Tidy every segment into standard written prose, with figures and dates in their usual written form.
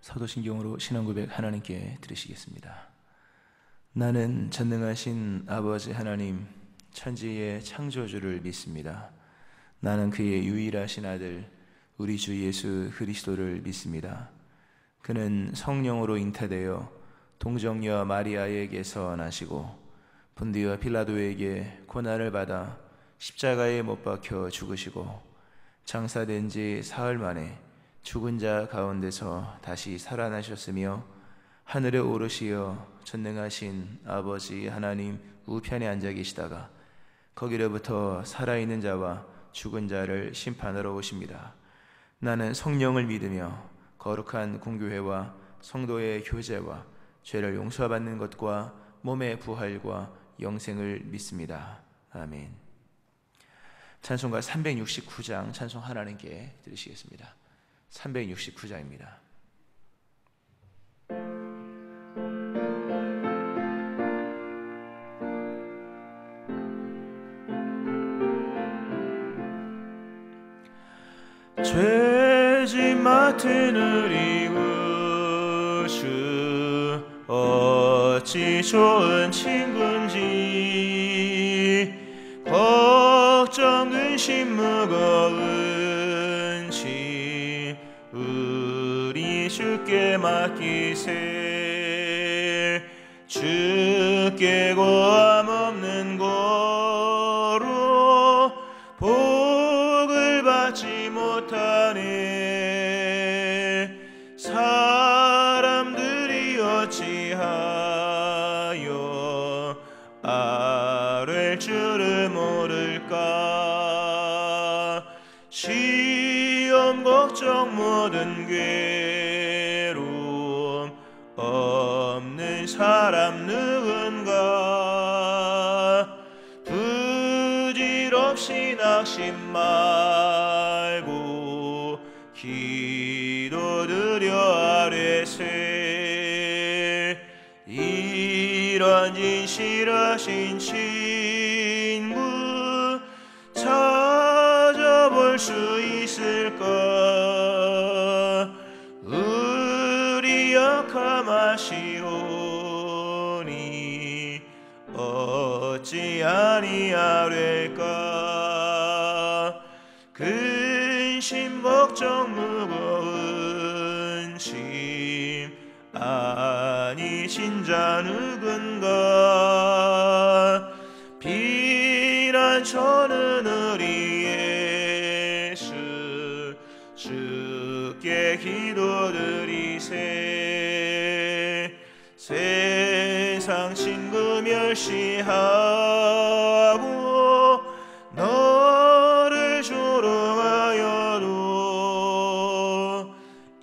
사도신경으로 신앙고백 하나님께 드리시겠습니다. 나는 전능하신 아버지 하나님 천지의 창조주를 믿습니다. 나는 그의 유일하신 아들 우리 주 예수 그리스도를 믿습니다. 그는 성령으로 잉태되어 동정녀 마리아에게서 나시고 본디오 빌라도에게 고난을 받아 십자가에 못 박혀 죽으시고 장사된 지 사흘 만에 죽은 자 가운데서 다시 살아나셨으며 하늘에 오르시어 전능하신 아버지 하나님 우편에 앉아 계시다가 거기로부터 살아있는 자와 죽은 자를 심판하러 오십니다. 나는 성령을 믿으며 거룩한 공교회와 성도의 교제와 죄를 용서받는 것과 몸의 부활과 영생을 믿습니다. 아멘. 찬송가 369장 찬송 하나님께 드리시겠습니다. 369장입니다. 죄짐 맡은 우리 구주 어찌 좋은 친구인지 걱정 근심 무거운 짐 우리 주께 맡기세. 주께 고함 없는 고로 복을 받지 못하네. 사람들이 어찌하여 아랠 줄을 모를까. 시험 걱정 모든 괴로움 없는 사람 누군가. 부질없이 낙심 말고 기도드려 아뢰세. 이런 진실하신 친구 찾아볼 수 있을까. 우리 약함하시오니 어찌 아니하릴까. 근심 걱정 무거운 짐 아니신 자 누군가. 비난 저는 우리 예수 주께 기도드리세. 세상 친구 멸시하고 너를 조롱하여도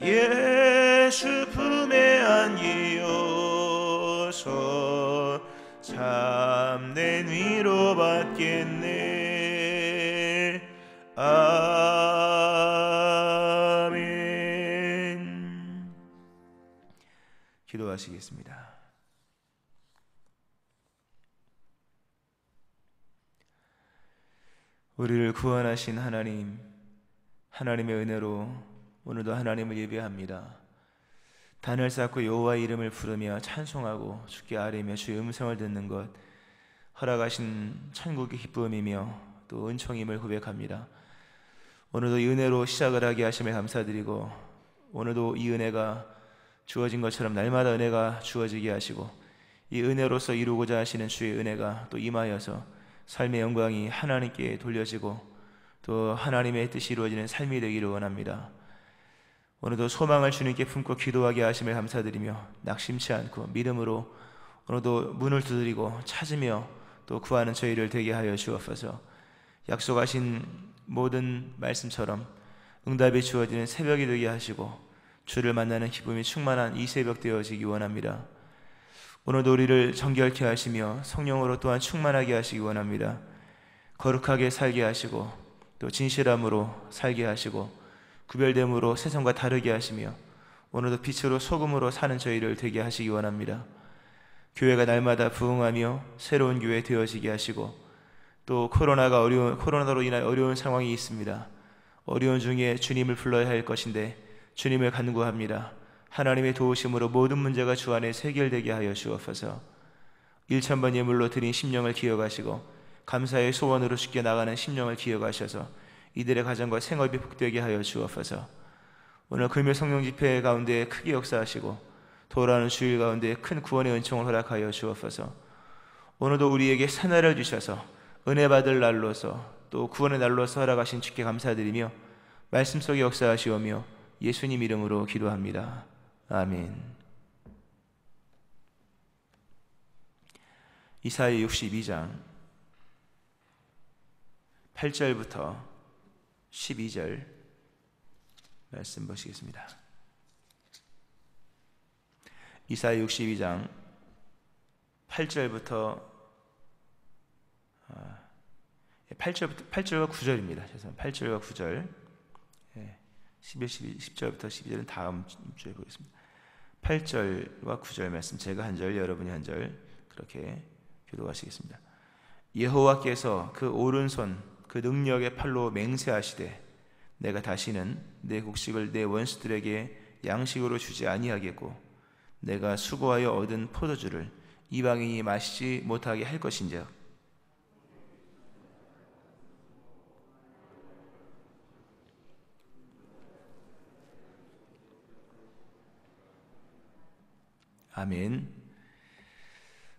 예수 품에 안기어서 참된 위로 받겠네. 아멘. 기도하시겠습니다. 우리를 구원하신 하나님, 하나님의 은혜로 오늘도 하나님을 예배합니다. 단을 쌓고 여호와의 이름을 부르며 찬송하고 주께 아뢰며 주의 음성을 듣는 것 허락하신 천국의 기쁨이며 또 은총임을 고백합니다. 오늘도 이 은혜로 시작을 하게 하심에 감사드리고, 오늘도 이 은혜가 주어진 것처럼 날마다 은혜가 주어지게 하시고, 이 은혜로서 이루고자 하시는 주의 은혜가 또 임하여서 삶의 영광이 하나님께 돌려지고 또 하나님의 뜻이 이루어지는 삶이 되기를 원합니다. 오늘도 소망을 주님께 품고 기도하게 하심을 감사드리며 낙심치 않고 믿음으로 오늘도 문을 두드리고 찾으며 또 구하는 저희를 되게 하여 주옵소서. 약속하신 모든 말씀처럼 응답이 주어지는 새벽이 되게 하시고 주를 만나는 기쁨이 충만한 이 새벽 되어지기 원합니다. 오늘도 우리를 정결케 하시며 성령으로 또한 충만하게 하시기 원합니다. 거룩하게 살게 하시고 또 진실함으로 살게 하시고 구별됨으로 세상과 다르게 하시며 오늘도 빛으로 소금으로 사는 저희를 되게 하시기 원합니다. 교회가 날마다 부흥하며 새로운 교회 되어지게 하시고 또 코로나로 인한 어려운 상황이 있습니다. 어려운 중에 주님을 불러야 할 것인데 주님을 간구합니다. 하나님의 도우심으로 모든 문제가 주 안에 해결되게 하여 주옵소서. 1,000번 예물로 드린 심령을 기억하시고 감사의 소원으로 주께 나가는 심령을 기억하셔서 이들의 가정과 생업이 복되게 하여 주옵소서. 오늘 금요 성령 집회 가운데 크게 역사하시고 돌아오는 주일 가운데 큰 구원의 은총을 허락하여 주옵소서. 오늘도 우리에게 새날을 주셔서 은혜 받을 날로서 또 구원의 날로서 허락하신 주께 감사드리며 말씀 속에 역사하시오며 예수님 이름으로 기도합니다. 아멘. 이사야 62장 8절부터 12절 말씀 보시겠습니다. 이사야 62장 8절부터 8절과 9절입니다. 죄송합니다. 8절과 9절. 11, 12, 10절부터 12절은 다음 주에 보겠습니다. 8절과 9절 말씀, 제가 한 절, 여러분이 한 절, 그렇게 교독하시겠습니다. 여호와께서 그 오른손 그 능력의 팔로 맹세하시되 내가 다시는 내 곡식을 내 원수들에게 양식으로 주지 아니하겠고 내가 수고하여 얻은 포도주를 이방인이 마시지 못하게 할 것인즉 아멘.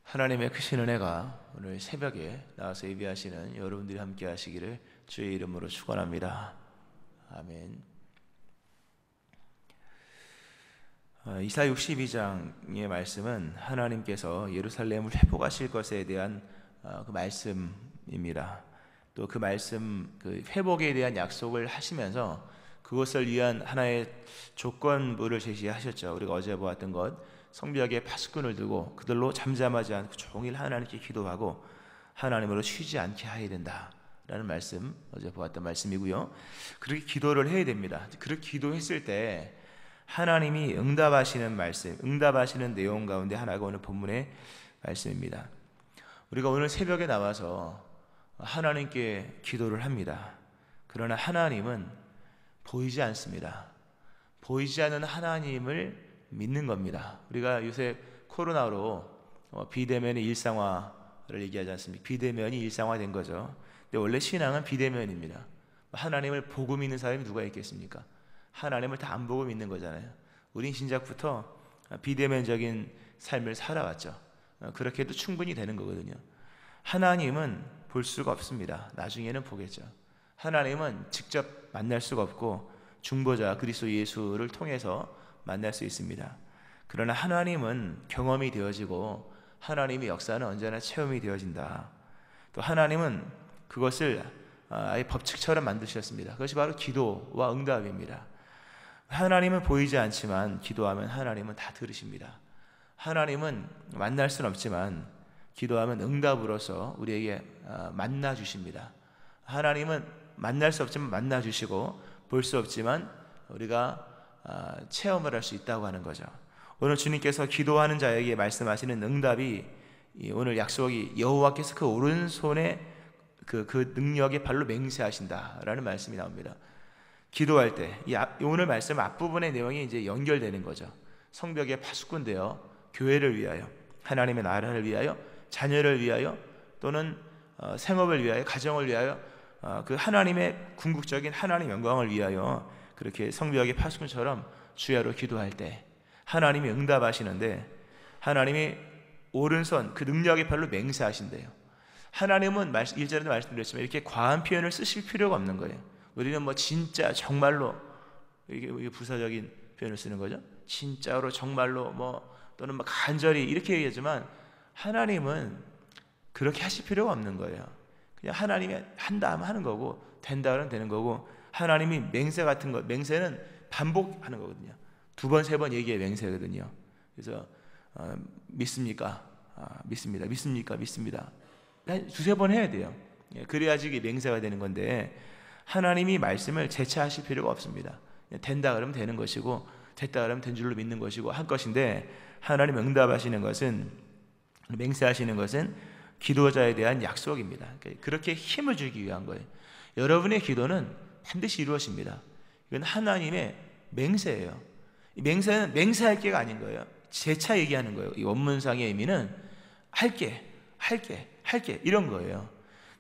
하나님의 크신 은혜가 오늘 새벽에 나와서 예배하시는 여러분들이 함께 하시기를 주의 이름으로 축원합니다. 아멘. 이사야 62장의 말씀은 하나님께서 예루살렘을 회복하실 것에 대한 그 말씀입니다. 또 그 말씀, 그 회복에 대한 약속을 하시면서 그것을 위한 하나의 조건부를 제시하셨죠. 우리가 어제 보았던 것, 성벽에 파수꾼을 두고 그들로 잠잠하지 않고 종일 하나님께 기도하고 하나님으로 쉬지 않게 해야 된다라는 말씀, 어제 보았던 말씀이고요. 그렇게 기도를 해야 됩니다. 그렇게 기도했을 때 하나님이 응답하시는 말씀, 응답하시는 내용 가운데 하나가 오늘 본문의 말씀입니다. 우리가 오늘 새벽에 나와서 하나님께 기도를 합니다. 그러나 하나님은 보이지 않습니다. 보이지 않는 하나님을 믿는 겁니다. 우리가 요새 코로나로 비대면의 일상화를 얘기하지 않습니까? 비대면이 일상화된 거죠. 근데 원래 신앙은 비대면입니다. 하나님을 보고 믿는 사람이 누가 있겠습니까? 하나님을 다 안 보고 믿는 거잖아요. 우린 신작부터 비대면적인 삶을 살아왔죠. 그렇게 해도 충분히 되는 거거든요. 하나님은 볼 수가 없습니다. 나중에는 보겠죠. 하나님은 직접 만날 수가 없고 중보자 그리스도 예수를 통해서 만날 수 있습니다. 그러나 하나님은 경험이 되어지고 하나님의 역사는 언제나 체험이 되어진다. 또 하나님은 그것을 아예 법칙처럼 만드셨습니다. 그것이 바로 기도와 응답입니다. 하나님은 보이지 않지만 기도하면 하나님은 다 들으십니다. 하나님은 만날 수는 없지만 기도하면 응답으로서 우리에게 만나 주십니다. 하나님은 만날 수 없지만 만나 주시고 볼 수 없지만 우리가 체험을 할 수 있다고 하는 거죠. 오늘 주님께서 기도하는 자에게 말씀하시는 응답이 오늘 약속이 여호와께서 그 오른손에 그 능력의 발로 맹세하신다라는 말씀이 나옵니다. 기도할 때 오늘 말씀 앞부분의 내용이 이제 연결되는 거죠. 성벽에 파수꾼 되어 교회를 위하여, 하나님의 나라를 위하여, 자녀를 위하여, 또는 생업을 위하여, 가정을 위하여, 그 하나님의 궁극적인 하나님 영광을 위하여 그렇게 성벽의 파수꾼처럼 주야로 기도할 때 하나님이 응답하시는데 하나님이 오른손 그 능력의 발로 맹세하신대요. 하나님은 1절에도 말씀드렸지만 이렇게 과한 표현을 쓰실 필요가 없는 거예요. 우리는 뭐 진짜 정말로 이게 부사적인 표현을 쓰는 거죠. 진짜로 정말로 뭐 또는 뭐 간절히 이렇게 얘기하지만 하나님은 그렇게 하실 필요가 없는 거예요. 그냥 하나님이 한다 하면 하는 거고 된다 하면 되는 거고 하나님이 맹세 같은 거, 맹세는 반복하는 거거든요. 2번, 3번 얘기해 맹세거든요. 그래서 믿습니까? 믿습니다. 믿습니까? 믿습니다. 2-3번 해야 돼요. 그래야지 이게 맹세가 되는 건데 하나님이 말씀을 재차하실 필요가 없습니다. 된다 그러면 되는 것이고 됐다 그러면 된 줄로 믿는 것이고 할 것인데 하나님 응답하시는 것은, 맹세하시는 것은 기도자에 대한 약속입니다. 그렇게 힘을 주기 위한 거예요. 여러분의 기도는 반드시 이루어집니다. 이건 하나님의 맹세예요. 맹세는 맹세할 게가 아닌 거예요. 재차 얘기하는 거예요. 이 원문상의 의미는 할게 이런 거예요.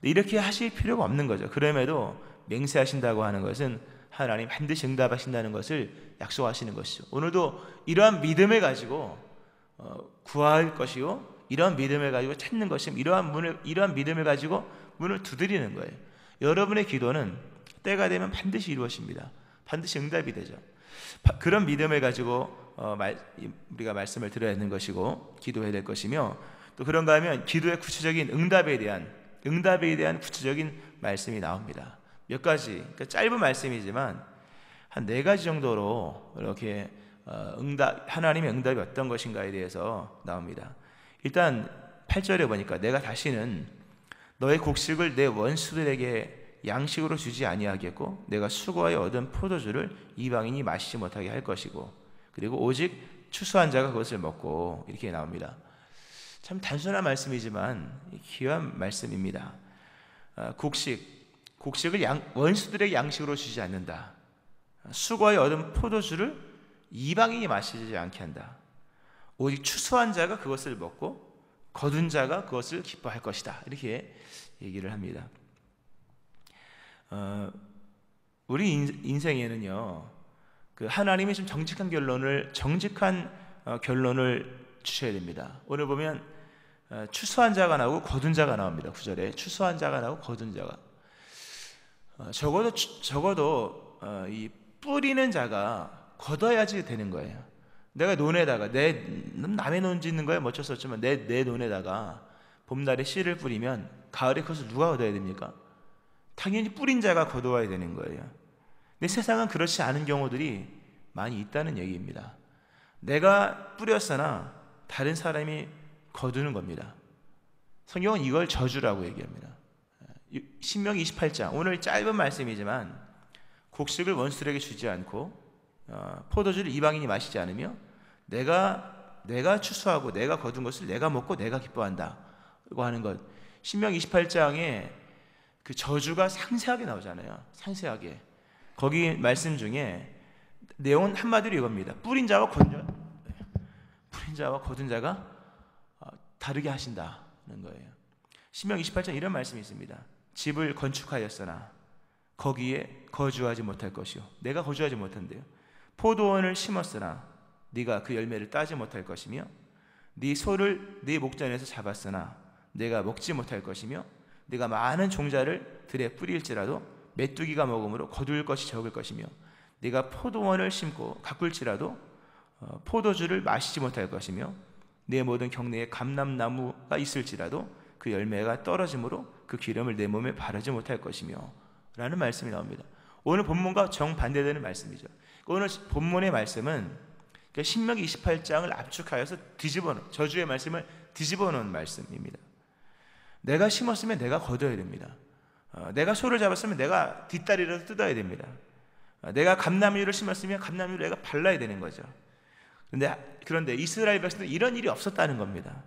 이렇게 하실 필요가 없는 거죠. 그럼에도 맹세하신다고 하는 것은 하나님 반드시 응답하신다는 것을 약속하시는 것이죠. 오늘도 이러한 믿음을 가지고 구할 것이요, 이러한 믿음을 가지고 찾는 것이요, 이러한 믿음을 가지고 문을 두드리는 거예요. 여러분의 기도는 때가 되면 반드시 이루어집니다. 반드시 응답이 되죠. 그런 믿음을 가지고 우리가 말씀을 드려야 하는 것이고 기도해야 될 것이며, 또 그런가 하면 기도의 구체적인 응답에 대한 구체적인 말씀이 나옵니다. 몇 가지, 그러니까 짧은 말씀이지만 한 4가지 정도로 이렇게 하나님의 응답이 어떤 것인가에 대해서 나옵니다. 일단 8절에 보니까 내가 다시는 너의 곡식을 내 원수들에게 양식으로 주지 아니하겠고 내가 수고하여 얻은 포도주를 이방인이 마시지 못하게 할 것이고 그리고 오직 추수한 자가 그것을 먹고, 이렇게 나옵니다. 참 단순한 말씀이지만 귀한 말씀입니다. 곡식을 원수들에게 양식으로 주지 않는다. 수고하여 얻은 포도주를 이방인이 마시지 않게 한다. 오직 추수한 자가 그것을 먹고 거둔 자가 그것을 기뻐할 것이다. 이렇게 얘기를 합니다. 우리 인생에는요, 그 하나님이 좀 정직한 결론을 주셔야 됩니다. 오늘 보면 추수한 자가 나오고 거둔 자가 나옵니다. 9절에 추수한 자가 나오고 거둔 자가. 적어도 이 뿌리는 자가 걷어야지 되는 거예요. 내가 논에다가 남의 논 짓는 거에 어쩔 수 없지만 내 논에다가 봄날에 씨를 뿌리면 가을에 그것을 누가 얻어야 됩니까? 당연히 뿌린 자가 거두어야 되는 거예요. 근데 세상은 그렇지 않은 경우들이 많이 있다는 얘기입니다. 내가 뿌렸으나 다른 사람이 거두는 겁니다. 성경은 이걸 저주라고 얘기합니다. 신명기 28장, 오늘 짧은 말씀이지만 곡식을 원수들에게 주지 않고 포도주를 이방인이 마시지 않으며 내가 추수하고 내가 거둔 것을 내가 먹고 내가 기뻐한다고 하는 것, 신명기 28장에 그 저주가 상세하게 나오잖아요. 상세하게. 거기 말씀 중에 내용은 한마디로 이겁니다. 뿌린 자와 거둔 자가 다르게 하신다는 거예요. 신명기 28장 이런 말씀이 있습니다. 집을 건축하였으나 거기에 거주하지 못할 것이요, 내가 거주하지 못한대요. 포도원을 심었으나 네가 그 열매를 따지 못할 것이며 네 소를 네 목전에서 잡았으나 내가 먹지 못할 것이며 네가 많은 종자를 들에 뿌릴지라도 메뚜기가 먹음으로 거둘 것이 적을 것이며 네가 포도원을 심고 가꿀지라도 포도주를 마시지 못할 것이며 내 모든 경내에 감람나무가 있을지라도 그 열매가 떨어짐으로 그 기름을 내 몸에 바르지 못할 것이며 라는 말씀이 나옵니다. 오늘 본문과 정반대되는 말씀이죠. 오늘 본문의 말씀은 신명기 28장을 압축하여서 저주의 말씀을 뒤집어 놓은 말씀입니다. 내가 심었으면 내가 거둬야 됩니다. 내가 소를 잡았으면 내가 뒷다리를 뜯어야 됩니다. 내가 감람류를 심었으면 감람류를 내가 발라야 되는 거죠. 그런데 이스라엘 백성들은 이런 일이 없었다는 겁니다.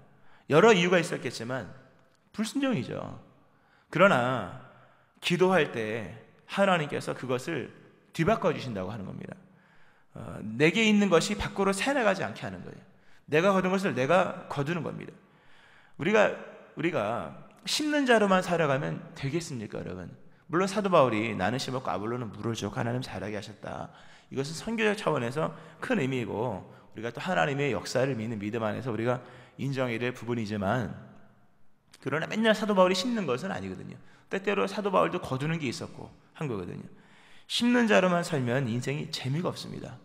여러 이유가 있었겠지만 불순종이죠. 그러나 기도할 때 하나님께서 그것을 뒤바꿔 주신다고 하는 겁니다. 내게 있는 것이 밖으로 새나가지 않게 하는 거예요. 내가 거둔 것을 내가 거두는 겁니다. 우리가 심는 자로만 살아가면 되겠습니까, 여러분? 물론 사도 바울이 나는 심었고 아볼로는 물을 줬고 하나님 자라게 하셨다. 이것은 선교적 차원에서 큰 의미이고 우리가 또 하나님의 역사를 믿는 믿음 안에서 우리가 인정해야 될 부분이지만, 그러나 맨날 사도 바울이 심는 것은 아니거든요. 때때로 사도 바울도 거두는 게 있었고 한 거거든요. 심는 자로만 살면 인생이 재미가 없습니다.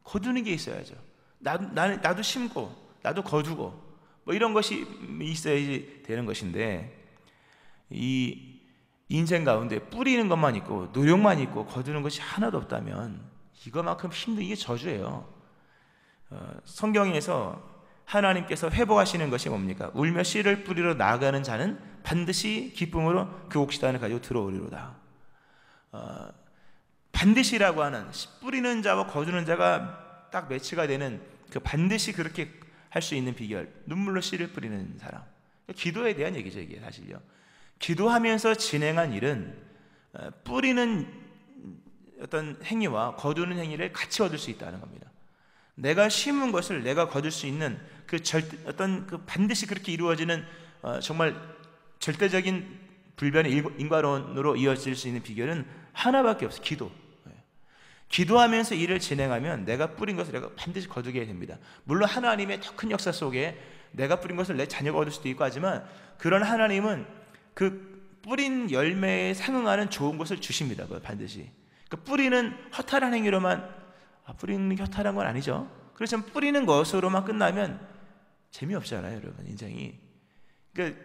거두는 게 있어야죠. 나도 심고 나도 거두고 뭐 이런 것이 있어야지 되는 것인데, 이 인생 가운데 뿌리는 것만 있고 노력만 있고 거두는 것이 하나도 없다면 이거만큼 힘든, 이게 저주예요. 성경에서 하나님께서 회복하시는 것이 뭡니까? 울며 씨를 뿌리러 나아가는 자는 반드시 기쁨으로 그 옥시단을 가지고 들어오리로다. 반드시라고 하는 뿌리는 자와 거두는 자가 딱 매치가 되는 그 반드시 그렇게 할 수 있는 비결, 눈물로 씨를 뿌리는 사람. 기도에 대한 얘기죠, 이게 사실요. 기도하면서 진행한 일은 뿌리는 어떤 행위와 거두는 행위를 같이 얻을 수 있다는 겁니다. 내가 심은 것을 내가 거둘 수 있는 어떤 반드시 그렇게 이루어지는 정말 절대적인 불변의 인과론으로 이어질 수 있는 비결은 하나밖에 없어요. 기도. 기도하면서 일을 진행하면 내가 뿌린 것을 내가 반드시 거두게 됩니다. 물론 하나님의 더 큰 역사 속에 내가 뿌린 것을 내 자녀가 얻을 수도 있고 하지만, 그런 하나님은 그 뿌린 열매에 상응하는 좋은 것을 주십니다. 반드시. 그러니까 뿌리는 허탈한 행위로만, 뿌리는 게 허탈한 건 아니죠. 그렇지만 뿌리는 것으로만 끝나면 재미없잖아요, 여러분, 인생이. 그러니까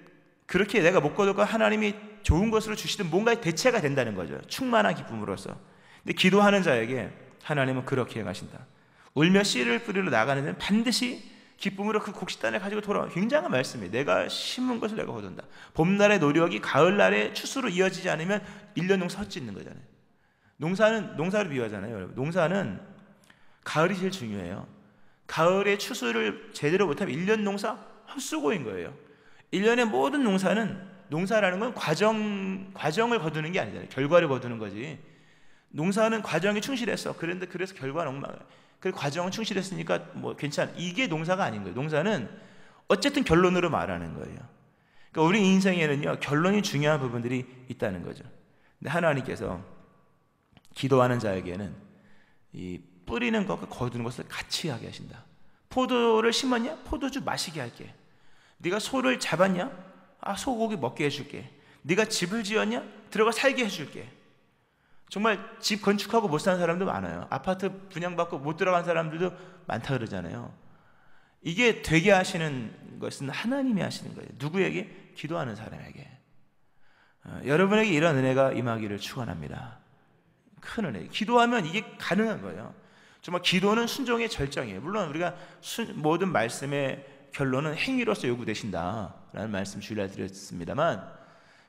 그렇게 내가 못 거둘 것, 하나님이 좋은 것으로 주시든 뭔가의 대체가 된다는 거죠. 충만한 기쁨으로서. 근데 기도하는 자에게 하나님은 그렇게 행하신다. 울며 씨를 뿌리러 나가는 데는 반드시 기쁨으로 그 곡식단을 가지고 돌아와. 굉장한 말씀이에요. 내가 심은 것을 내가 거둔다. 봄날의 노력이 가을날의 추수로 이어지지 않으면 1년 농사 헛짓는 거잖아요. 농사를 비유하잖아요, 여러분. 농사는 가을이 제일 중요해요. 가을의 추수를 제대로 못하면 1년 농사 헛수고인 거예요. 1년의 모든 농사라는 건 과정을 거두는 게 아니잖아요. 결과를 거두는 거지. 농사는 과정에 충실했어. 그래서 결과는 엉망이야. 그 과정은 충실했으니까 뭐 괜찮아. 이게 농사가 아닌 거예요. 농사는 어쨌든 결론으로 말하는 거예요. 그러니까 우리 인생에는요, 결론이 중요한 부분들이 있다는 거죠. 근데 하나님께서 기도하는 자에게는 이 뿌리는 것과 거두는 것을 같이 하게 하신다. 포도를 심었냐? 포도주 마시게 할게. 네가 소를 잡았냐? 소고기 먹게 해줄게. 네가 집을 지었냐? 들어가 살게 해줄게. 정말 집 건축하고 못 사는 사람도 많아요. 아파트 분양받고 못 들어간 사람들도 많다 그러잖아요. 이게 되게 하시는 것은 하나님이 하시는 거예요. 누구에게? 기도하는 사람에게. 여러분에게 이런 은혜가 임하기를 축원합니다. 큰 은혜. 기도하면 이게 가능한 거예요. 정말 기도는 순종의 절정이에요. 물론 우리가 모든 말씀의 결론은 행위로서 요구되신다라는 말씀 주일날 드렸습니다만,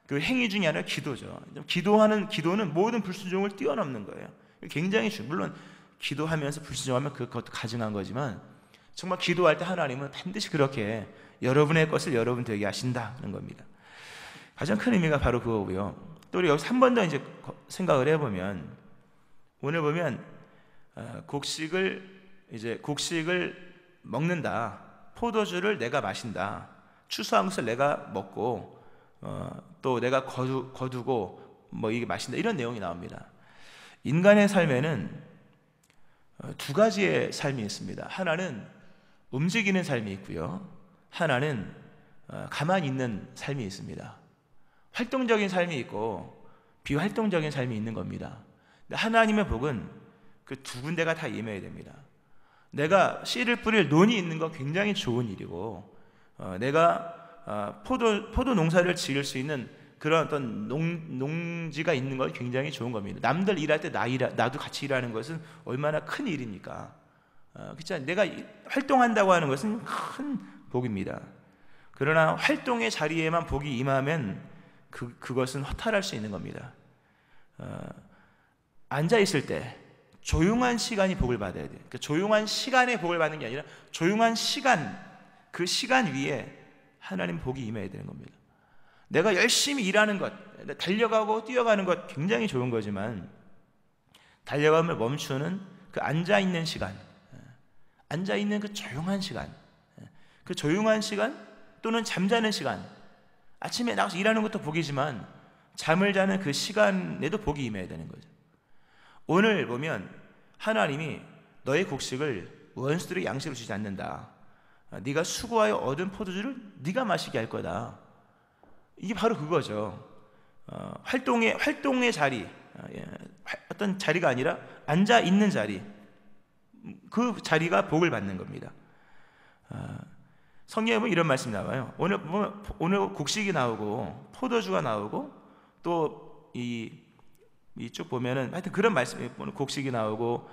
그 행위 중에 하나가 기도죠. 기도는 모든 불순종을 뛰어넘는 거예요. 굉장히 물론 기도하면서 불순종하면 그것도 가증한 거지만, 정말 기도할 때 하나님은 반드시 그렇게 여러분의 것을 여러분 되게 하신다는 겁니다. 가장 큰 의미가 바로 그거고요. 또 우리 여기서 한 번 더 이제 생각을 해보면, 오늘 보면 곡식을 먹는다. 포도주를 내가 마신다. 추수한 것을 내가 먹고 또 내가 거두고 뭐 이게 마신다. 이런 내용이 나옵니다. 인간의 삶에는 두 가지의 삶이 있습니다. 하나는 움직이는 삶이 있고요. 하나는 가만히 있는 삶이 있습니다. 활동적인 삶이 있고 비활동적인 삶이 있는 겁니다. 하나님의 복은 그 두 군데가 다 임해야 됩니다. 내가 씨를 뿌릴 논이 있는 거 굉장히 좋은 일이고, 내가 포도 농사를 지을 수 있는 그런 어떤 농지가 있는 건 굉장히 좋은 겁니다. 남들 일할 때 나도 같이 일하는 것은 얼마나 큰 일입니까? 그렇죠? 내가 활동한다고 하는 것은 큰 복입니다. 그러나 활동의 자리에만 복이 임하면 그것은 허탈할 수 있는 겁니다. 앉아 있을 때 조용한 시간이 복을 받아야 돼요. 그러니까 조용한 시간에 복을 받는 게 아니라 조용한 시간, 그 시간 위에 하나님 복이 임해야 되는 겁니다. 내가 열심히 일하는 것, 달려가고 뛰어가는 것 굉장히 좋은 거지만, 달려감을 멈추는 그 앉아있는 시간, 앉아있는 그 조용한 시간, 그 조용한 시간 또는 잠자는 시간, 아침에 나가서 일하는 것도 복이지만 잠을 자는 그 시간에도 복이 임해야 되는 거죠. 오늘 보면 하나님이 너의 곡식을 원수들의 양식으로 주지 않는다. 네가 수고하여 얻은 포도주를 네가 마시게 할 거다. 이게 바로 그거죠. 활동의 자리, 어떤 자리가 아니라 앉아 있는 자리, 그 자리가 복을 받는 겁니다. 성경에 보면 이런 말씀이 나와요. 오늘 곡식이 나오고 포도주가 나오고 또 이쪽 보면은 하여튼 그런 말씀이, 곡식이 나오고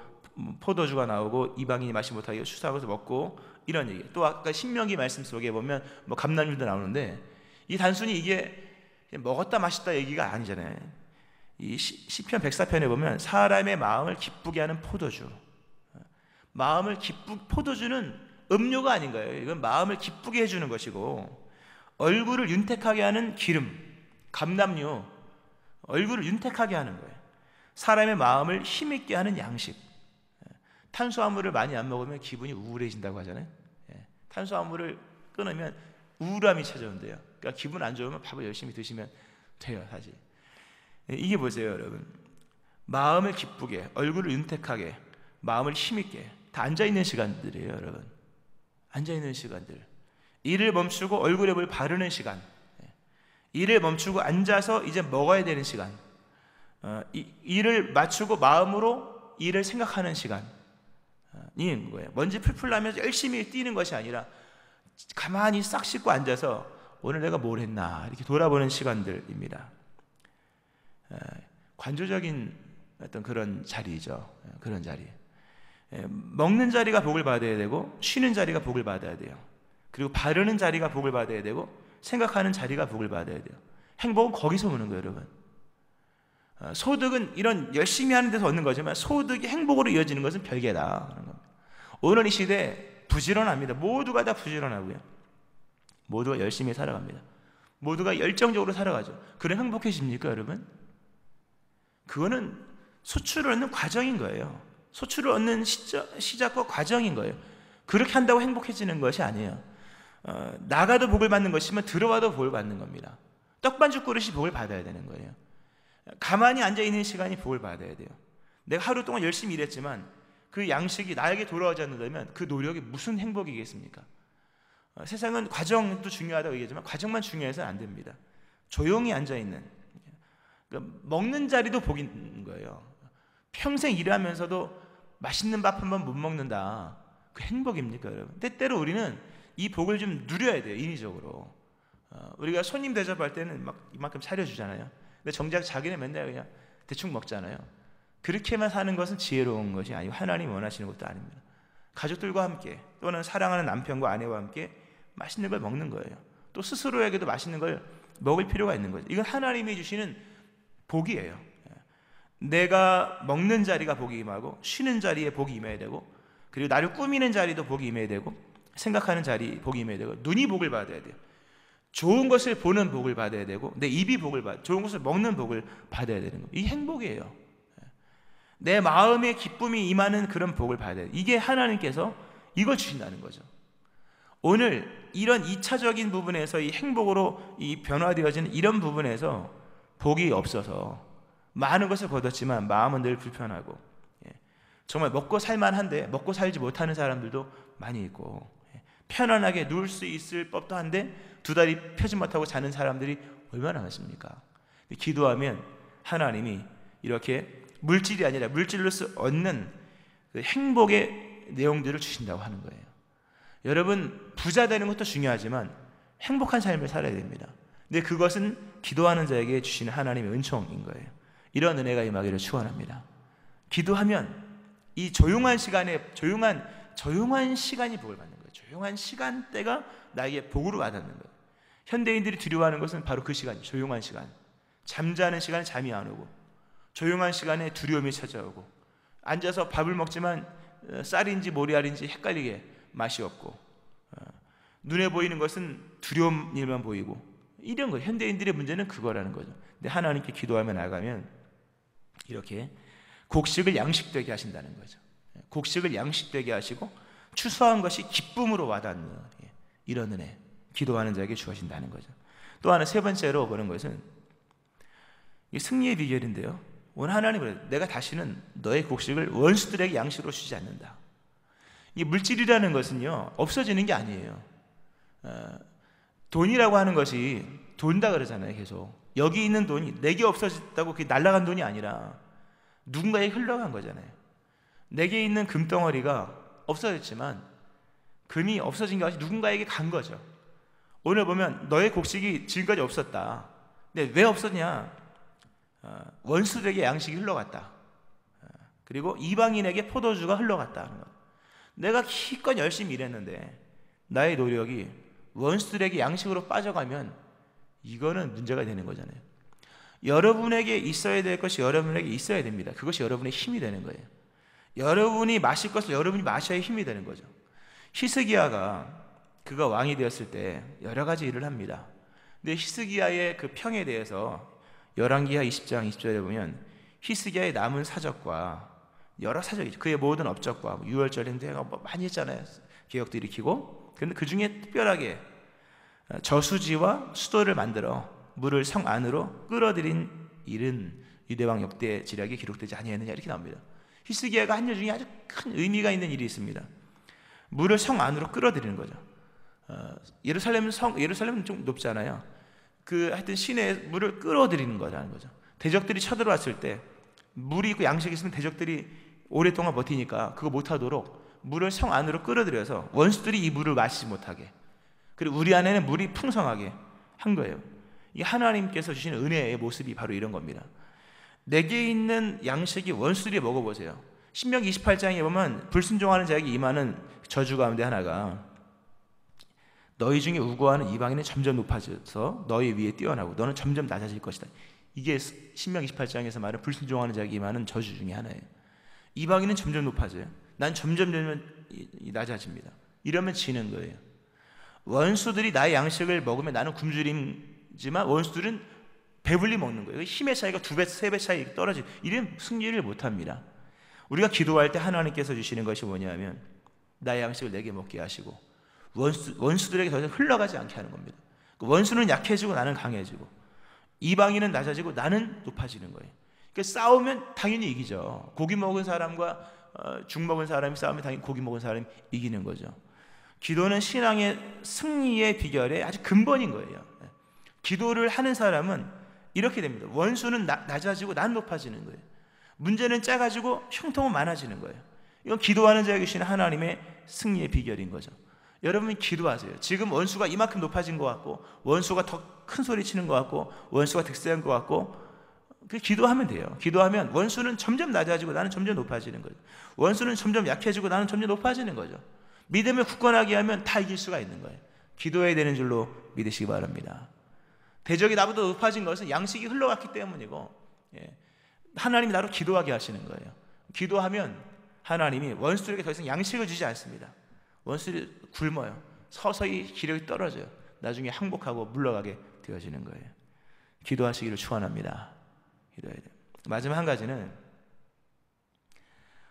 포도주가 나오고 이방인이 마시지 못하게 추수하고서 먹고 이런 얘기. 또 아까 신명기 말씀 속에 보면 뭐 감람류도 나오는데, 이 단순히 이게 먹었다 마셨다 얘기가 아니잖아요. 이 시편 104편에 보면 사람의 마음을 기쁘게 하는 포도주. 포도주는 음료가 아닌 거예요. 이건 마음을 기쁘게 해주는 것이고, 얼굴을 윤택하게 하는 기름, 감람류, 얼굴을 윤택하게 하는 거예요. 사람의 마음을 힘있게 하는 양식. 탄수화물을 많이 안 먹으면 기분이 우울해진다고 하잖아요. 탄수화물을 끊으면 우울함이 찾아온대요. 그러니까 기분 안 좋으면 밥을 열심히 드시면 돼요, 사실. 이게 보세요, 여러분. 마음을 기쁘게, 얼굴을 윤택하게, 마음을 힘있게 다 앉아있는 시간들이에요, 여러분. 앉아있는 시간들. 일을 멈추고 얼굴에 뭘 바르는 시간, 일을 멈추고 앉아서 이제 먹어야 되는 시간, 일을 맞추고 마음으로 일을 생각하는 시간이 있는 거예요. 먼지 풀풀 나면서 열심히 뛰는 것이 아니라 가만히 싹 씻고 앉아서 오늘 내가 뭘 했나 이렇게 돌아보는 시간들입니다. 관조적인 어떤 그런 자리죠. 그런 자리. 먹는 자리가 복을 받아야 되고, 쉬는 자리가 복을 받아야 돼요. 그리고 바르는 자리가 복을 받아야 되고, 생각하는 자리가 복을 받아야 돼요. 행복은 거기서 오는 거예요, 여러분. 소득은 이런 열심히 하는 데서 얻는 거지만 소득이 행복으로 이어지는 것은 별개다. 오늘 이 시대 부지런합니다. 모두가 다 부지런하고요. 모두가 열심히 살아갑니다. 모두가 열정적으로 살아가죠. 그래 행복해집니까, 여러분? 그거는 소출을 얻는 과정인 거예요. 소출을 얻는 시작과 과정인 거예요. 그렇게 한다고 행복해지는 것이 아니에요. 나가도 복을 받는 것이면 들어와도 복을 받는 겁니다. 떡반죽 그릇이 복을 받아야 되는 거예요. 가만히 앉아있는 시간이 복을 받아야 돼요. 내가 하루 동안 열심히 일했지만 그 양식이 나에게 돌아오지 않는다면 그 노력이 무슨 행복이겠습니까? 세상은 과정도 중요하다고 얘기하지만 과정만 중요해서는 안 됩니다. 조용히 앉아있는, 그러니까 먹는 자리도 복인 거예요. 평생 일하면서도 맛있는 밥 한 번 못 먹는다, 그 행복입니까, 여러분? 때때로 우리는 이 복을 좀 누려야 돼요, 인위적으로. 우리가 손님 대접할 때는 막 이만큼 차려주잖아요. 근데 정작 자기는 맨날 그냥 대충 먹잖아요. 그렇게만 사는 것은 지혜로운 것이 아니고 하나님이 원하시는 것도 아닙니다. 가족들과 함께 또는 사랑하는 남편과 아내와 함께 맛있는 걸 먹는 거예요. 또 스스로에게도 맛있는 걸 먹을 필요가 있는 거죠. 이건 하나님이 주시는 복이에요. 내가 먹는 자리가 복이 임하고, 쉬는 자리에 복이 임해야 되고, 그리고 나를 꾸미는 자리도 복이 임해야 되고, 생각하는 자리 복이 임해야 되고, 눈이 복을 받아야 돼요. 좋은 것을 보는 복을 받아야 되고, 내 입이 복을 받아, 좋은 것을 먹는 복을 받아야 되는 거예요. 이게 행복이에요. 내 마음에 기쁨이 임하는 그런 복을 받아야 돼요. 이게 하나님께서 이걸 주신다는 거죠. 오늘 이런 2차적인 부분에서 이 행복으로 이 변화되어지는 이런 부분에서 복이 없어서 많은 것을 거뒀지만 마음은 늘 불편하고, 정말 먹고 살만한데 먹고 살지 못하는 사람들도 많이 있고, 편안하게 누울 수 있을 법도 한데 두 다리 펴지 못하고 자는 사람들이 얼마나 많습니까? 기도하면 하나님이 이렇게 물질이 아니라 물질로서 얻는 그 행복의 내용들을 주신다고 하는 거예요. 여러분, 부자 되는 것도 중요하지만 행복한 삶을 살아야 됩니다. 근데 그것은 기도하는 자에게 주시는 하나님의 은총인 거예요. 이런 은혜가 임하기를 축원합니다. 기도하면 이 조용한 시간에 조용한 시간이 복을 받는 거예요. 조용한 시간대가 나에게 복으로 와닿는 거예요. 현대인들이 두려워하는 것은 바로 그 시간이에요. 조용한 시간. 잠자는 시간에 잠이 안 오고, 조용한 시간에 두려움이 찾아오고, 앉아서 밥을 먹지만 쌀인지 모래알인지 헷갈리게 맛이 없고, 눈에 보이는 것은 두려운 일만 보이고, 이런 거예요. 현대인들의 문제는 그거라는 거죠. 근데 하나님께 기도하며 나가면 이렇게 곡식을 양식되게 하신다는 거죠. 곡식을 양식되게 하시고 추수한 것이 기쁨으로 와닿는 이런 은혜, 기도하는 자에게 주어진다는 거죠. 또 하나, 세 번째로 보는 것은 승리의 비결인데요, 오늘 하나님은 내가 다시는 너의 곡식을 원수들에게 양식으로 주지 않는다. 이 물질이라는 것은요, 없어지는 게 아니에요. 돈이라고 하는 것이 돈다 그러잖아요. 계속 여기 있는 돈이 내게 없어졌다고 그게 날아간 돈이 아니라 누군가에게 흘러간 거잖아요. 내게 있는 금덩어리가 없어졌지만 금이 없어진 게 아니라 누군가에게 간 거죠. 오늘 보면 너의 곡식이 지금까지 없었다. 근데 왜 없었냐? 원수들에게 양식이 흘러갔다. 그리고 이방인에게 포도주가 흘러갔다. 내가 기껏 열심히 일했는데 나의 노력이 원수들에게 양식으로 빠져가면 이거는 문제가 되는 거잖아요. 여러분에게 있어야 될 것이 여러분에게 있어야 됩니다. 그것이 여러분의 힘이 되는 거예요. 여러분이 마실 것을 여러분이 마셔야 힘이 되는 거죠. 히스기야가 그가 왕이 되었을 때 여러 가지 일을 합니다. 근데 히스기야의 그 평에 대해서 열왕기하 20장 20절에 보면 히스기야의 남은 사적과 여러 사정이죠. 그의 모든 업적과 유월절 행대가 많이 했잖아요. 개혁도 일으키고. 그런데 그 중에 특별하게 저수지와 수도를 만들어 물을 성 안으로 끌어들인 일은 유대왕 역대 지략에 기록되지 아니하느냐, 이렇게 나옵니다. 히스기야가 한 일 중에 아주 큰 의미가 있는 일이 있습니다. 물을 성 안으로 끌어들이는 거죠. 예루살렘은 좀 높잖아요. 하여튼 시내에 물을 끌어들이는 거라는 거죠. 대적들이 쳐들어왔을 때 물이 있고 양식이 있으면 대적들이 오랫동안 버티니까 그거 못하도록 물을 성 안으로 끌어들여서 원수들이 이 물을 마시지 못하게, 그리고 우리 안에는 물이 풍성하게 한 거예요. 이 하나님께서 주시는 은혜의 모습이 바로 이런 겁니다. 내게 있는 양식이 원수들이 먹어보세요. 신명기 28장에 보면 불순종하는 자에게 임하는 저주 가운데 하나가 너희 중에 우고하는 이방인은 점점 높아져서 너희 위에 뛰어나고 너는 점점 낮아질 것이다. 이게 신명기 28장에서 말하는 불순종하는 자에게 임하는 저주 중에 하나예요. 이방인은 점점 높아져요. 난 점점 낮아집니다. 이러면 지는 거예요. 원수들이 나의 양식을 먹으면 나는 굶주림지만 원수들은 배불리 먹는 거예요. 힘의 차이가 2배, 3배 차이 떨어지고, 이러면 승리를 못합니다. 우리가 기도할 때 하나님께서 주시는 것이 뭐냐면 나의 양식을 내게 먹게 하시고 원수들에게 더 이상 흘러가지 않게 하는 겁니다. 원수는 약해지고 나는 강해지고, 이방인은 낮아지고 나는 높아지는 거예요. 그러니까 싸우면 당연히 이기죠. 고기 먹은 사람과 죽 먹은 사람이 싸우면 당연히 고기 먹은 사람이 이기는 거죠. 기도는 신앙의 승리의 비결의 아주 근본인 거예요. 기도를 하는 사람은 이렇게 됩니다. 원수는 낮아지고 난 높아지는 거예요. 문제는 작아지고 형통은 많아지는 거예요. 이건 기도하는 자에게 주시는 하나님의 승리의 비결인 거죠. 여러분 기도하세요. 지금 원수가 이만큼 높아진 것 같고, 원수가 더 큰 소리 치는 것 같고, 원수가 득세한 것 같고, 기도하면 돼요. 기도하면 원수는 점점 낮아지고 나는 점점 높아지는 거죠. 원수는 점점 약해지고 나는 점점 높아지는 거죠. 믿음을 굳건하게 하면 다 이길 수가 있는 거예요. 기도해야 되는 줄로 믿으시기 바랍니다. 대적이 나보다 높아진 것은 양식이 흘러갔기 때문이고, 하나님이 나로 기도하게 하시는 거예요. 기도하면 하나님이 원수들에게 더 이상 양식을 주지 않습니다. 원수들이 굶어요. 서서히 기력이 떨어져요. 나중에 항복하고 물러가게 되어지는 거예요. 기도하시기를 축원합니다. 기도해야 돼요. 마지막 한 가지는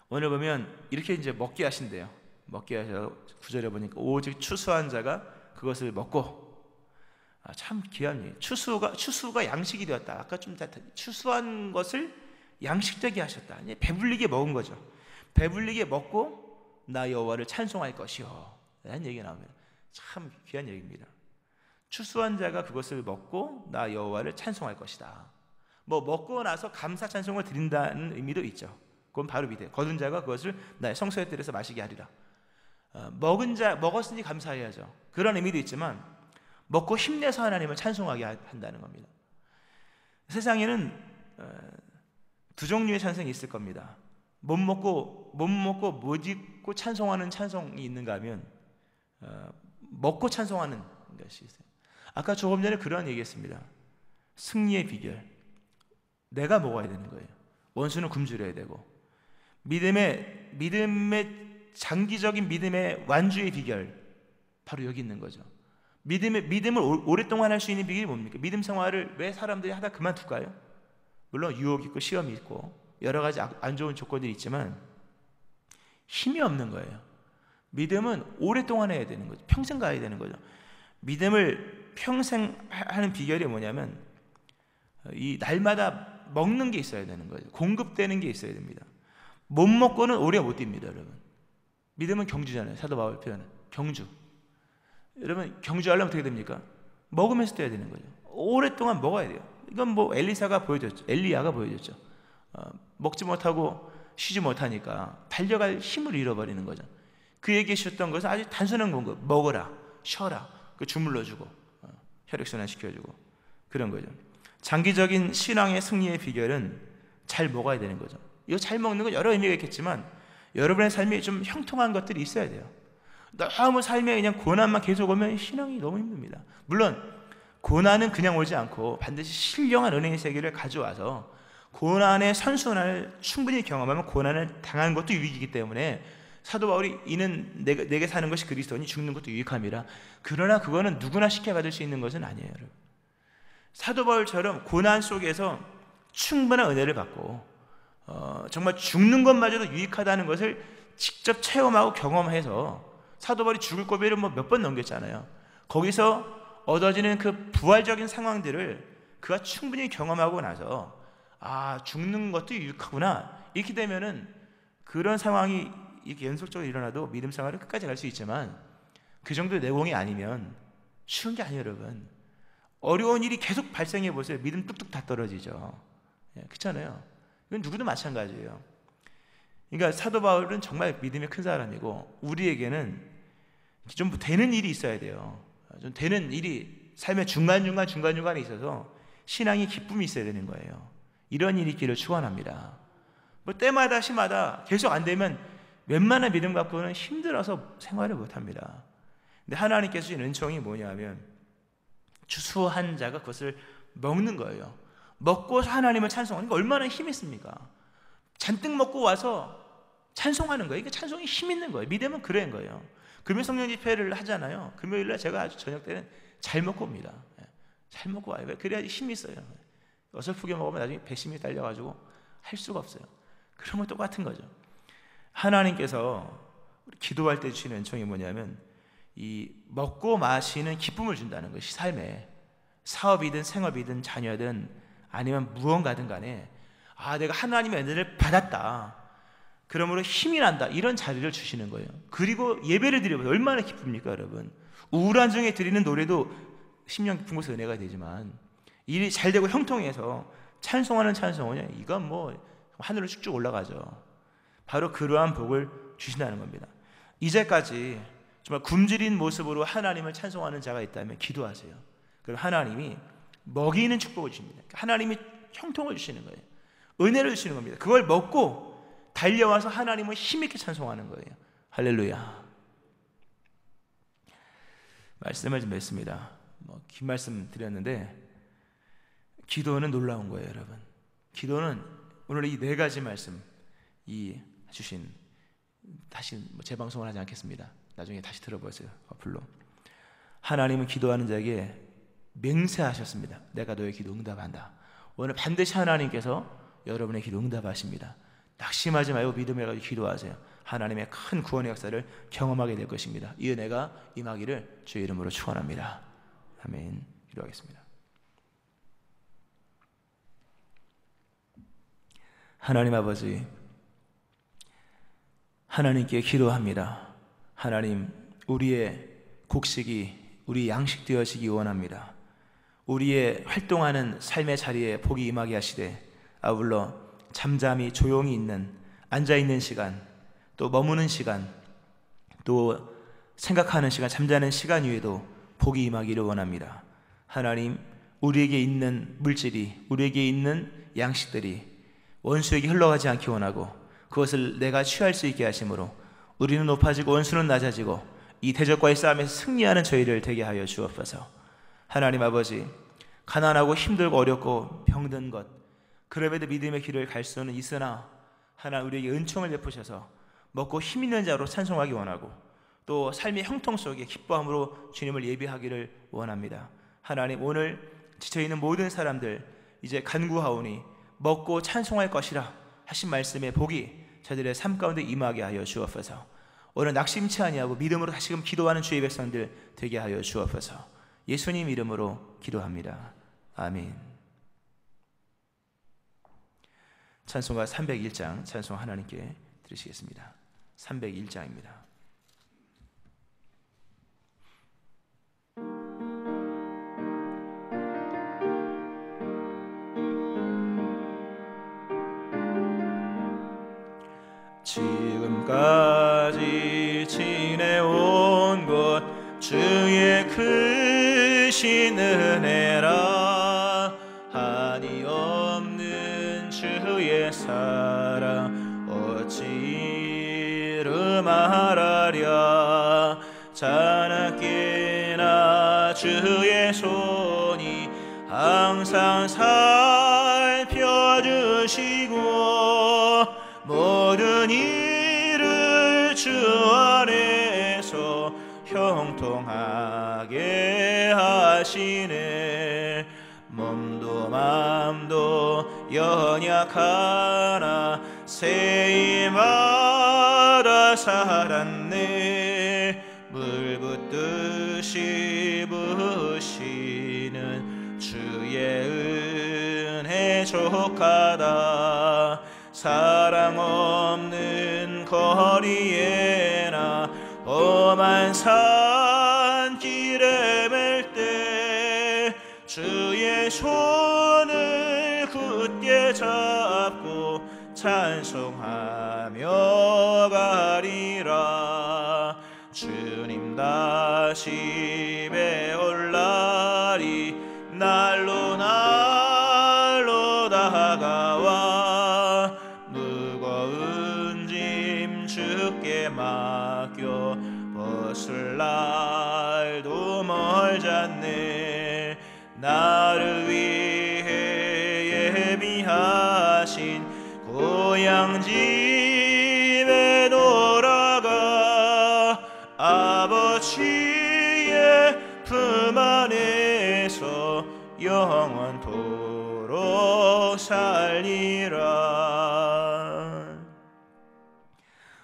오늘 보면 이렇게 이제 먹게 하신대요. 먹게 하셔서 9절에 보니까 오직 추수한 자가 그것을 먹고, 참 귀한 일. 추수가 양식이 되었다. 아까 좀 추수한 것을 양식되게 하셨다. 배불리게 먹은 거죠. 배불리게 먹고 나 여호와를 찬송할 것이요, 라는 얘기가 나옵니다. 참 귀한 얘기입니다. 추수한 자가 그것을 먹고 나 여호와를 찬송할 것이다. 먹고 나서 감사 찬송을 드린다는 의미도 있죠. 그건 바로 밑에 거둔 자가 그것을 나의 성소에 들여서 마시게 하리라. 먹었으니 감사해야죠. 그런 의미도 있지만 먹고 힘내서 하나님을 찬송하게 한다는 겁니다. 세상에는 두 종류의 찬송이 있을 겁니다. 못 먹고 못 입고 찬송하는 찬송이 있는가 하면 먹고 찬송하는 것이 있어요. 아까 조금 전에 그런 얘기했습니다. 승리의 비결, 내가 먹어야 되는 거예요. 원수는 굶주려야 되고, 믿음의 장기적인 믿음의 완주의 비결, 바로 여기 있는 거죠. 믿음을 오랫동안 할 수 있는 비결이 뭡니까? 믿음 생활을 왜 사람들이 하다 그만둘까요? 물론 유혹이 있고 시험이 있고 여러 가지 안 좋은 조건들이 있지만 힘이 없는 거예요. 믿음은 오랫동안 해야 되는 거죠. 평생 가야 되는 거죠. 믿음을 평생 하는 비결이 뭐냐면 이 날마다 먹는 게 있어야 되는 거죠. 공급되는 게 있어야 됩니다. 못 먹고는 오래 못 뜁니다, 여러분. 믿음은 경주잖아요. 사도 바울 표현은 경주. 여러분 경주하려면 어떻게 됩니까? 먹으면서 뛰어야 되는 거죠. 오랫동안 먹어야 돼요. 이건 엘리야가 보여줬죠. 먹지 못하고 쉬지 못하니까 달려갈 힘을 잃어버리는 거죠. 그에게 주셨던 것은 아주 단순한 공급, 먹어라, 쉬어라, 주물러주고 혈액순환 시켜주고 그런 거죠. 장기적인 신앙의 승리의 비결은 잘 먹어야 되는 거죠. 이거 잘 먹는 건 여러 의미가 있겠지만 여러분의 삶에 좀 형통한 것들이 있어야 돼요. 너무 삶에 그냥 고난만 계속 오면 신앙이 너무 힘듭니다. 물론 고난은 그냥 오지 않고 반드시 신령한 은혜의 세계를 가져와서 고난의 선순환을 충분히 경험하면 고난을 당한 것도 유익이기 때문에 사도 바울이 이는 내게 사는 것이 그리스도니 죽는 것도 유익함이라. 그러나 그거는 누구나 쉽게 받을 수 있는 것은 아니에요, 여러분. 사도 바울처럼 고난 속에서 충분한 은혜를 받고 정말 죽는 것마저도 유익하다는 것을 직접 체험하고 경험해서 사도 바울이 죽을 고비를 몇 번 넘겼잖아요. 거기서 얻어지는 그 부활적인 상황들을 그가 충분히 경험하고 나서 죽는 것도 유익하구나, 이렇게 되면은 그런 상황이 이렇게 연속적으로 일어나도 믿음 생활을 끝까지 갈 수 있지만, 그 정도의 내공이 아니면 쉬운 게 아니에요. 여러분, 어려운 일이 계속 발생해 보세요. 믿음 뚝뚝 다 떨어지죠. 그렇잖아요. 이건 누구도 마찬가지예요. 그러니까 사도 바울은 정말 믿음이 큰 사람이고, 우리에게는 좀 되는 일이 있어야 돼요. 좀 되는 일이 삶의 중간중간에 있어서 신앙의 기쁨이 있어야 되는 거예요. 이런 일이 있기를 축원합니다. 때마다 시마다 계속 안 되면 웬만한 믿음 갖고는 힘들어서 생활을 못합니다. 근데 하나님께서 주신 은총이 뭐냐면, 추수한 자가 그것을 먹는 거예요. 먹고 하나님을 찬송하는 게 얼마나 힘이 있습니까? 잔뜩 먹고 와서 찬송하는 거예요. 이게 찬송이 힘 있는 거예요. 믿음은 그런 거예요. 금요 성령 집회를 하잖아요. 금요일날 제가 아주 저녁 때는 잘 먹고 옵니다. 잘 먹고 와요. 그래야지 힘이 있어요. 어설프게 먹으면 나중에 배심이 달려가지고 할 수가 없어요. 그런 건 똑같은 거죠. 하나님께서 기도할 때 주시는 은총이 뭐냐면, 이 먹고 마시는 기쁨을 준다는 것이, 삶에 사업이든 생업이든 자녀든 아니면 무언가든 간에 내가 하나님의 은혜를 받았다, 그러므로 힘이 난다, 이런 자리를 주시는 거예요. 그리고 예배를 드려보세요. 얼마나 기쁩니까 여러분. 우울한 중에 드리는 노래도 심령 깊은 곳에 은혜가 되지만, 일이 잘 되고 형통해서 찬송하는 찬송은 이건 하늘로 쭉쭉 올라가죠. 바로 그러한 복을 주신다는 겁니다. 이제까지 정말 굶주린 모습으로 하나님을 찬송하는 자가 있다면 기도하세요. 그럼 하나님이 먹이는 축복을 주십니다. 하나님이 형통을 주시는 거예요. 은혜를 주시는 겁니다. 그걸 먹고 달려와서 하나님을 힘있게 찬송하는 거예요. 할렐루야. 말씀을 좀 맺습니다. 긴 말씀 드렸는데, 기도는 놀라운 거예요 여러분. 기도는 오늘 이 4가지 말씀 주신, 다시 재방송을 하지 않겠습니다. 나중에 다시 들어보세요. 어플로. 하나님은 기도하는 자에게 맹세하셨습니다. 내가 너의 기도 응답한다. 오늘 반드시 하나님께서 여러분의 기도 응답하십니다. 낙심하지 말고 믿음을 가지고 기도하세요. 하나님의 큰 구원의 역사를 경험하게 될 것입니다. 이 은혜가 임하기를 주의 이름으로 축원합니다. 아멘. 기도하겠습니다. 하나님 아버지, 하나님께 기도합니다. 하나님, 우리의 곡식이 우리 양식 되어지기 원합니다. 우리의 활동하는 삶의 자리에 복이 임하게 하시되, 아울러 잠잠히 조용히 있는, 앉아있는 시간, 또 머무는 시간, 또 생각하는 시간, 잠자는 시간 위에도 복이 임하기를 원합니다. 하나님, 우리에게 있는 물질이, 우리에게 있는 양식들이 원수에게 흘러가지 않기 원하고, 그것을 내가 취할 수 있게 하심으로 우리는 높아지고 원수는 낮아지고 이 대적과의 싸움에서 승리하는 저희를 되게 하여 주옵소서. 하나님 아버지, 가난하고 힘들고 어렵고 병든 것, 그럼에도 믿음의 길을 갈 수는 있으나 하나님 우리에게 은총을 베푸셔서 먹고 힘 있는 자로 찬송하기 원하고, 또 삶의 형통 속에 기뻐함으로 주님을 예배하기를 원합니다. 하나님, 오늘 지쳐있는 모든 사람들 이제 간구하오니 먹고 찬송할 것이라 하신 말씀의 복이 저들의 삶 가운데 임하게 하여 주옵소서. 오늘 낙심치 아니하고 믿음으로 다시금 기도하는 주의 백성들 되게 하여 주옵소서. 예수님 이름으로 기도합니다. 아멘. 찬송가 301장 찬송 하나님께 드리시겠습니다. 301장입니다. 지금까지 지내온 것 주의 크신 은혜라. 한이 없는 주의 사랑 어찌 이루 말하랴. 자나깨나 주의 손이 항상 살펴주시고 모든 일을 주 안에서 형통하게 하시네. 몸도 마음도 연약하나 세임받아 살았네. 물 붓듯이 부으시는 주의 은혜 족하다. 사랑 없는 거리에나 험한 산길에 맬 때 주의 손을 굳게 잡고 찬송하며 가리라. 주님 다시 배올 날이 날로 날로 다가와 무거운 짐 주께 맡겨 벗을 날도 멀잖네. 나를 위해 예비하신 고향 집에 돌아가 아버지의 품 안에서 영원토록 살리라.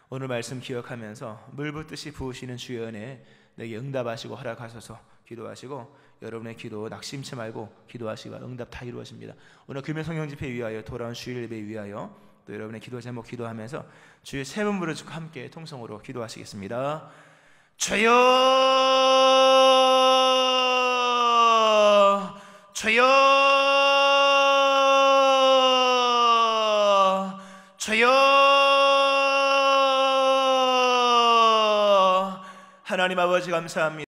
오늘 말씀 기억하면서 물 붓듯이 부으시는 주의 은혜 내게 응답하시고 허락하소서 기도하시고, 여러분의 기도 낙심치 말고 기도하시고 응답 다 이루어집니다. 오늘 금요 성령 집회 위하여, 돌아온 주일 예배 위하여, 또 여러분의 기도 제목 기도하면서 주의 세 분 부르짖고 함께 통성으로 기도하시겠습니다. 주여 주여 주여. 하나님 아버지 감사합니다.